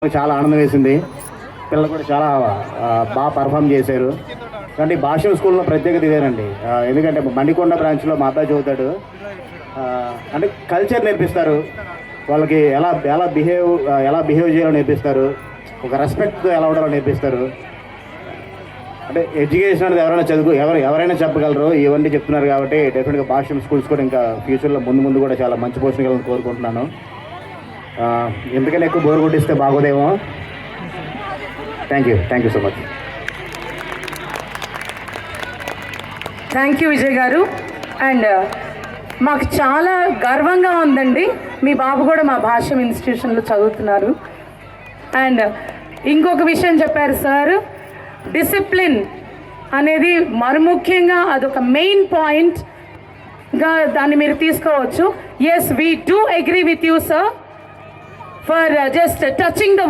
చాలా ఆనందం వేసింది. పిల్లలు కూడా చాలా బాగా పర్ఫామ్ చేశారు. కానీ భాష స్కూల్లో ప్రత్యేకత ఇదేనండి. ఎందుకంటే మణికొండ బ్రాంచ్లో మా అబ్బాయి చదువుతాడు. అంటే కల్చర్ నేర్పిస్తారు వాళ్ళకి, ఎలా బిహేవ్ చేయాలో నేర్పిస్తారు, ఒక రెస్పెక్ట్తో ఎలా ఉండాలో నేర్పిస్తారు. అంటే ఎడ్యుకేషన్ అనేది ఎవరైనా చెప్పగలరు, ఇవన్నీ చెప్తున్నారు కాబట్టి డెఫినెట్గా భాష స్కూల్స్ కూడా ఇంకా ఫ్యూచర్లో ముందు కూడా చాలా మంచి పోషణ కోరుకుంటున్నాను. ఎందుకని ఎక్కువ బోర్ కొట్టిస్తే బాగోదేమో. Thank you so much. Thank you Vijay గారు. అండ్ మాకు చాలా గర్వంగా ఉందండి, మీ బాబు కూడా మా భాష్యం ఇన్స్టిట్యూషన్లో చదువుతున్నారు. అండ్ ఇంకొక విషయం చెప్పారు సార్, డిసిప్లిన్ అనేది మరి ముఖ్యంగా అదొక మెయిన్ పాయింట్గా దాన్ని మీరు తీసుకోవచ్చు. Yes, we do agree with you sir for just touching the